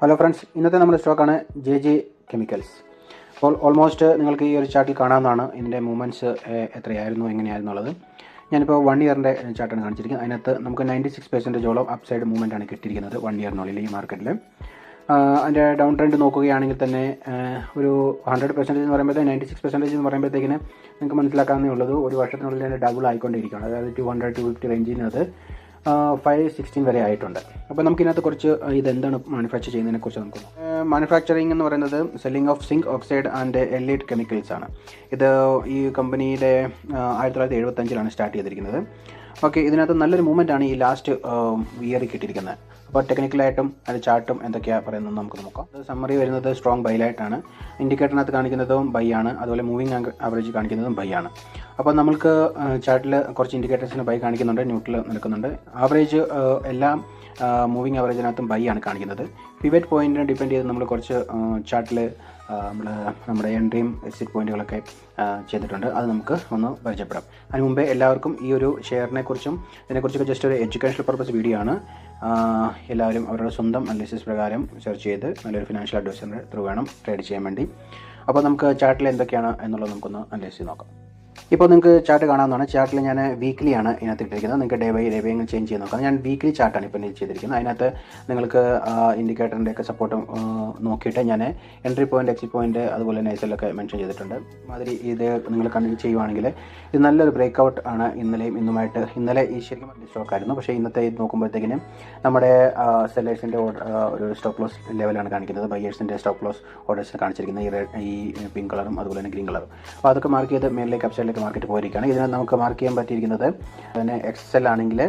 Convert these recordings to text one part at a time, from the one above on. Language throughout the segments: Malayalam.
ഹലോ ഫ്രണ്ട്സ്, ഇന്നത്തെ നമ്മുടെ സ്റ്റോക്കാണ് JJ കെമിക്കൽസ്. അപ്പോൾ ഓൾമോസ്റ്റ് നിങ്ങൾക്ക് ഈ ഒരു ചാർട്ടിൽ കാണാവുന്നതാണ് ഇതിൻ്റെ മൂവ്മെൻറ്റ്സ് എത്രയായിരുന്നു എങ്ങനെയായിരുന്നുള്ളത്. ഞാനിപ്പോൾ 1 ഇയറിൻ്റെ ചാർട്ടാണ് കാണിച്ചിരിക്കുന്നത്. അതിനകത്ത് നമുക്ക് 96% അപ്പ് സൈഡ് മൂവ്മെൻ്റ് ആണ് കിട്ടിയിരിക്കുന്നത് 1 ഇയറിനുള്ളിൽ ഈ മാർക്കറ്റിൽ. അതിൻ്റെ ഡൗൺ ട്രെൻഡ് നോക്കുകയാണെങ്കിൽ തന്നെ ഒരു 100% എന്ന് പറയുമ്പോഴത്തേക്ക് 96% എന്ന് പറയുമ്പോഴത്തേക്കിന് നിങ്ങൾക്ക് മനസ്സിലാക്കാവുന്നേ ഉള്ളത് ഒരു വർഷത്തിനുള്ളിൽ തന്നെ ഡബിൾ ആയിക്കൊണ്ടിരിക്കുകയാണ്. അതായത് 200-250 റേഞ്ചിനകത്ത് 516 വരെ ആയിട്ടുണ്ട്. അപ്പോൾ നമുക്കിതിനകത്ത് കുറച്ച് ഇതെന്താണ് മാനുഫാക്ചർ ചെയ്യുന്നതിനെക്കുറിച്ച് നമുക്ക് നോക്കാം. മാനുഫാക്ചറിങ് എന്ന് പറയുന്നത് selling of zinc oxide and elite chemicals ആണ്. ഇത് ഈ കമ്പനിയുടെ 1975 സ്റ്റാർട്ട് ചെയ്തിരിക്കുന്നത്. ഓക്കെ, ഇതിനകത്ത് നല്ലൊരു മൂവ്മെൻ്റ് ആണ് ഈ ലാസ്റ്റ് ഇയറിൽ കിട്ടിയിരിക്കുന്നത്. അപ്പോൾ ടെക്നിക്കലായിട്ടും അതിൻ്റെ ചാർട്ടും എന്തൊക്കെയാണ് പറയുന്നത് നമുക്ക് നോക്കാം. സമ്മറി വരുന്നത് സ്ട്രോങ് ബൈലായിട്ടാണ്. ഇൻഡിക്കേറ്ററിനകത്ത് കാണിക്കുന്നതും ബൈ ആണ്, അതുപോലെ മൂവിങ് ആവറേജ് കാണിക്കുന്നതും ബൈ ആണ്. അപ്പോൾ നമുക്ക് ചാർട്ടിൽ കുറച്ച് ഇൻഡിക്കേറ്റേഴ്സിന് ബൈ കാണിക്കുന്നുണ്ട്, ന്യൂട്രൽ നിൽക്കുന്നുണ്ട്. ആവറേജ് എല്ലാം മൂവിങ് ആവറേജിനകത്തും ബൈ ആണ് കാണിക്കുന്നത്. പിവറ്റ് പോയിന്റിനെ ഡിപ്പെൻഡ് ചെയ്ത് നമ്മൾ കുറച്ച് ചാർട്ടിൽ നമ്മുടെ എൻട്രിയും എക്സിറ്റ് പോയിന്റുകളൊക്കെ ചെയ്തിട്ടുണ്ട്. അത് നമുക്ക് ഒന്ന് പരിചയപ്പെടാം. അതിന് മുമ്പേ എല്ലാവർക്കും ഈ ഒരു ഷെയറിനെ കുറിച്ചും ഇതിനെക്കുറിച്ചൊക്കെ ജസ്റ്റ് ഒരു എഡ്യൂക്കേഷണൽ പർപ്പസ് വീഡിയോ ആണ്. എല്ലാവരും അവരുടെ സ്വന്തം അനാലിസിസ് പ്രകാരം സെർച്ച് ചെയ്ത് നല്ലൊരു ഫിനാൻഷ്യൽ അഡ്വൈസറിൻ്റെ ത്രൂ വേണം ട്രേഡ് ചെയ്യാൻ വേണ്ടി. അപ്പോൾ നമുക്ക് ചാർട്ടിൽ എന്തൊക്കെയാണ് എന്നുള്ളത് നമുക്കൊന്ന് അനലൈസ് ചെയ്ത് നോക്കാം. ഇപ്പോൾ നിങ്ങൾക്ക് ചാർട്ട് കാണാവുന്നതാണ്. ചാർട്ടിൽ ഞാൻ വീക്ക്ലിയാണ് ഇതിനകത്ത് ഇട്ടിരിക്കുന്നത്. നിങ്ങൾക്ക് ഡേ ബൈ എങ്ങനെ ചേഞ്ച് ചെയ്ത് നോക്കാം. ഞാൻ വീക്ക്ലി ചാർട്ടാണ് ഇപ്പോൾ ചെയ്തിരിക്കുന്നത്. അതിനകത്ത് നിങ്ങൾക്ക് ഇൻഡിക്കേറ്ററിൻ്റെ ഒക്കെ സപ്പോർട്ട് നോക്കിയിട്ട് ഞാൻ എൻട്രി പോയിന്റ്, എക്സിറ്റ് പോയിന്റ്, അതുപോലെ തന്നെ എസ്എല്ലൊക്കെ മെൻഷൻ ചെയ്തിട്ടുണ്ട്. മാതിരി ഇത് നിങ്ങൾ കണ്ടിന്യൂ ചെയ്യുവാണെങ്കിൽ ഇത് നല്ലൊരു ബ്രേക്ക്ഔട്ട് ആണ്. ഇന്നലെയും ഇന്നുമായിട്ട് ഇന്നലെ ഈ ശരിക്കും സ്റ്റോക്കായിരുന്നു, പക്ഷേ ഇന്നത്തെ ഇത് നോക്കുമ്പോഴത്തേക്കിനും നമ്മുടെ സെല്ലേഴ്സിൻ്റെ ഒരു സ്റ്റോപ്പ് ലോസ് ലെവലാണ് കാണിക്കുന്നത്. ബയേഴ്സിൻ്റെ സ്റ്റോപ്പ് ലോസ് ഓർഡേഴ്സ് കാണിച്ചിരിക്കുന്നത് ഈ പിങ്ക് കളറും അതുപോലെ തന്നെ ഗ്രീൻ കളറും. അപ്പോൾ അതൊക്കെ മാർക്ക് ചെയ്ത് മേലിലേക്ക് അപ്സൈഡിലേക്ക് മാർക്കറ്റ് പോയിരിക്കുകയാണ്. ഇതിനെ നമുക്ക് മാർക്ക് ചെയ്യാൻ പറ്റിയിരിക്കുന്നത് പിന്നെ XL ആണെങ്കിൽ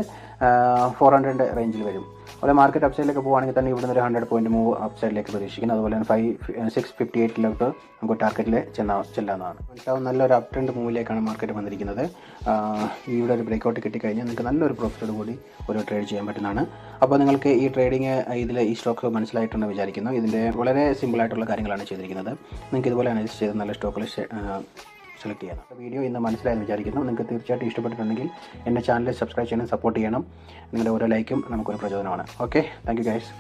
400 റേഞ്ചിൽ വരും. അതുപോലെ മാർക്കറ്റ് അപ്സൈഡിലേക്ക് പോകുകയാണെങ്കിൽ തന്നെ ഇവിടുന്ന് ഒരു 100 പോയിന്റ് മൂവ് അപ്സൈഡിലേക്ക് പ്രതീക്ഷിക്കുന്നു. അതുപോലെ തന്നെ 658 നമുക്ക് ടാർഗറ്റിൽ ചെല്ലാവുന്നതാണ്. മനസ്സിലാവും, നല്ലൊരു അപ് ട്രെൻഡ് മൂവിലേക്കാണ് മാർക്കറ്റ് വന്നിരിക്കുന്നത്. ഇവിടെ ഒരു ബ്രേക്ക്ഔട്ട് കിട്ടിക്കഴിഞ്ഞാൽ നിങ്ങൾക്ക് നല്ലൊരു പ്രോഫിറ്റോട് കൂടി ഒരു ട്രേഡ് ചെയ്യാൻ പറ്റുന്നതാണ്. അപ്പോൾ നിങ്ങൾക്ക് ഈ ട്രേഡിങ് ഈ സ്റ്റോക്ക് മനസ്സിലായിട്ടുണ്ടെന്ന് വിചാരിക്കുന്നു. ഇതിൻ്റെ വളരെ സിമ്പിളായിട്ടുള്ള കാര്യങ്ങളാണ് ചെയ്തിരിക്കുന്നത്. നിങ്ങൾക്ക് ഇതുപോലെ അനലൈസ് ചെയ്ത് നല്ല സ്റ്റോക്കുകൾ സെലക്ട് ചെയ്യണം. വീഡിയോ ഇന്ന് മനസ്സിലായെന്ന് വിചാരിക്കുന്നു. നിങ്ങൾക്ക് തീർച്ചയായിട്ടും ഇഷ്ടപ്പെട്ടിട്ടുണ്ടെങ്കിൽ എൻ്റെ ചാനൽ സബ്സ്ക്രൈബ് ചെയ്യണം, സപ്പോർട്ട് ചെയ്യണം. നിങ്ങളുടെ ഓരോ ലൈക്കും നമുക്കൊരു പ്രചോദനമാണ്. Okay, thank you guys.